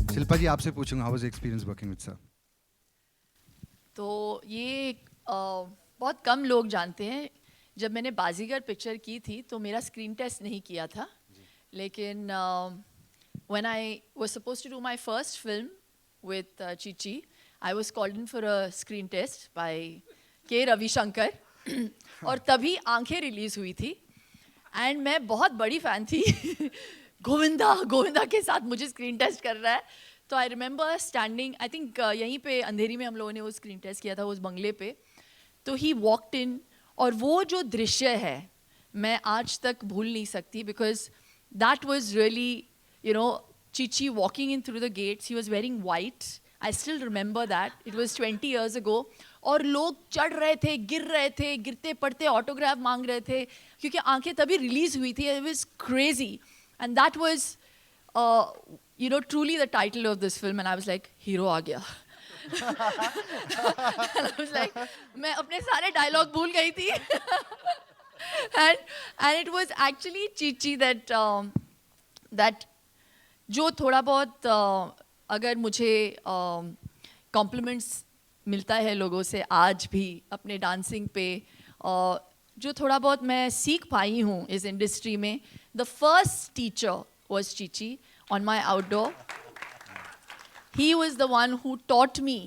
शिल्पा जी आपसे पूछूंगा, how was experience working with sir? तो ये बहुत कम लोग जानते हैं, जब मैंने बाजीगर पिक्चर की थी तो मेरा स्क्रीन टेस्ट नहीं किया था, लेकिन when I was supposed to do my first film with Chichi, I was called in for a screen test by K Ravishankar और तभी आंखें रिलीज हुई थी एंड मैं बहुत बड़ी फ़ैन थी गोविंदा गोविंदा के साथ मुझे स्क्रीन टेस्ट कर रहा है। तो I remember standing, I think यहीं पे अंधेरी में हम लोगों ने वो स्क्रीन टेस्ट किया था उस बंगले पे। तो ही वॉकड इन और वो जो दृश्य है मैं आज तक भूल नहीं सकती, because that was really you know Chichi walking in through the gates. He was wearing white. I still remember that. It was 20 years ago. और लोग चढ़ रहे थे, गिर रहे थे, गिरते पड़ते ऑटोग्राफ मांग रहे थे क्योंकि आंखें तभी रिलीज हुई थी. It was crazy. And that was, truly the title of this film. And I was like, hero आ गया. And I was like, मैं अपने सारे डायलॉग भूल गई थी. and it was actually Chichi that जो थोड़ा बहुत अगर मुझे कॉम्प्लीमेंट्स मिलता है लोगों से आज भी अपने डांसिंग पे, जो थोड़ा बहुत मैं सीख पाई हूँ इस इंडस्ट्री में, the first teacher was Chichi on my outdoor. He was the one who taught me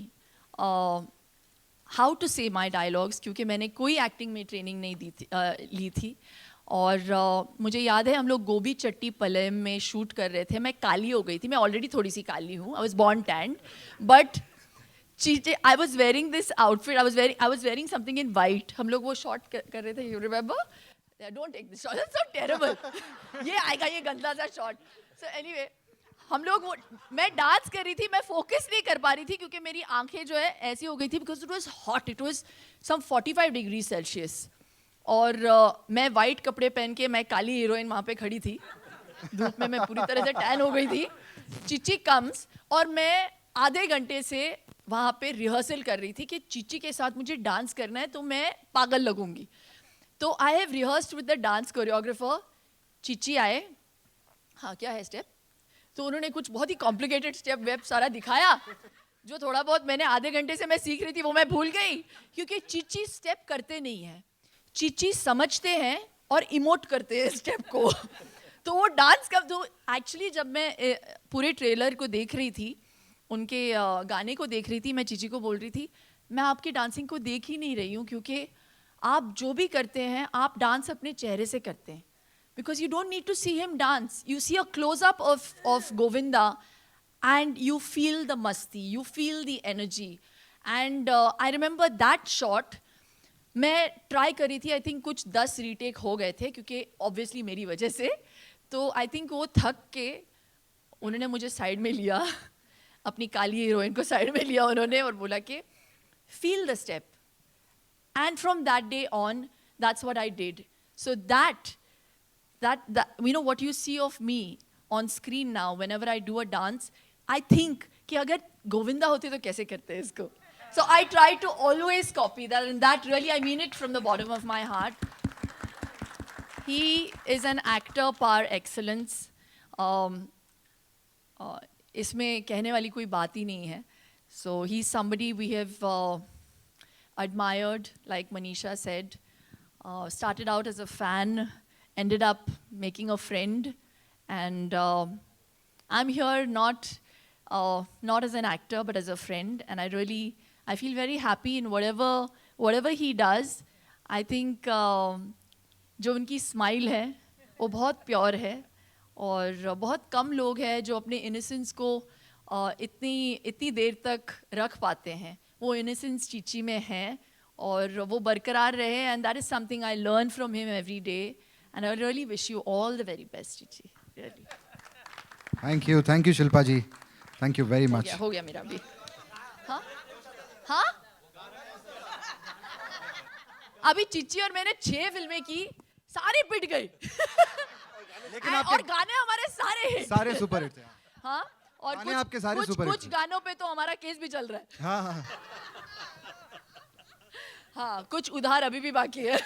how to say my dialogues, क्योंकि मैंने कोई एक्टिंग में ट्रेनिंग नहीं ली थी. और मुझे याद है हम लोग गोभी चट्टी पलेम में शूट कर रहे थे. मैं काली हो गई थी, मैं ऑलरेडी थोड़ी सी काली हूँ. I was born tanned, but I was wearing this outfit, I was wearing something in white. हम लोग वो शॉट कर रहे थे, you remember? Don't take this shot, it's so terrible. ये आएगा ये गंदा सा शॉट. सो एनीवे हम लोग मैं डांस कर रही थी, मैं फोकस नहीं कर पा रही थी क्योंकि मेरी आंखें जो है ऐसी हो गई थी, because it was hot. It was some 45 degree Celsius. और मैं वाइट कपड़े पहन के, मैं काली हीरोइन वहाँ पे खड़ी थी धूप में, मैं पूरी तरह से टैन हो गई थी. चीची कम्स और मैं आधे घंटे से वहाँ पे रिहर्सल कर रही थी कि चीची के साथ मुझे डांस करना है तो मैं पागल लगूंगी. तो I have rehearsed with the dance choreographer. Chichi आए, हाँ क्या है स्टेप, तो उन्होंने कुछ बहुत ही कॉम्प्लिकेटेड स्टेप वेब सारा दिखाया. जो थोड़ा बहुत मैंने आधे घंटे से मैं सीख रही थी वो मैं भूल गई, क्योंकि चीची स्टेप करते नहीं हैं. चीची समझते हैं और इमोट करते हैं स्टेप को. तो वो डांस कब, तो एक्चुअली जब मैं पूरे ट्रेलर को देख रही थी, उनके गाने को देख रही थी, मैं चीची को बोल रही थी मैं आपकी डांसिंग को देख ही नहीं रही हूँ, क्योंकि आप जो भी करते हैं आप डांस अपने चेहरे से करते हैं. Because you don't need to see him dance, you see a close up of Govinda and you feel the मस्ती, you feel the energy. And I remember that shot. मैं ट्राई करी थी, आई थिंक कुछ 10 रीटेक हो गए थे क्योंकि obviously मेरी वजह से. तो आई थिंक वो थक के उन्होंने मुझे साइड में लिया, अपनी काली हीरोइन को साइड में लिया उन्होंने और बोला कि feel the step. And from that day on that's what I did. So that you know what you see of me on screen now whenever I do a dance, I think कि अगर गोविंदा होते तो कैसे करते हैं इसको. So I try to always copy that, and that really, I mean it from the bottom of my heart. He is an actor par excellence. इसमें कहने वाली कोई बात ही नहीं है. So he's somebody we have admired, like Manisha said. Started out as a fan, ended up making a friend, and I'm here not as an actor but as a friend, and I feel very happy in whatever he does. I think जो उनकी smile है वो बहुत pure है, और बहुत कम लोग हैं जो अपने इनोसेंस को इतनी देर तक रख पाते हैं. वो इनोसेंस चीची में है और वो बरकरार रहे, and that is something I learn from him every day, and I really wish you all the very best, Chichi. Really. Thank you Shilpa ji. Thank you very much. हो गया मेरा भी. हाँ हाँ, अभी चिच्ची और मैंने 6 फिल्में की, सारी पिट गई. लेकिन और गाने हमारे सारे सुपर हिट थे. हाँ, और गाने आपके सारे सुपर हिट कुछ गानों पे तो हमारा केस भी चल रहा है. हाँ, हाँ, कुछ उधार अभी भी बाकी है.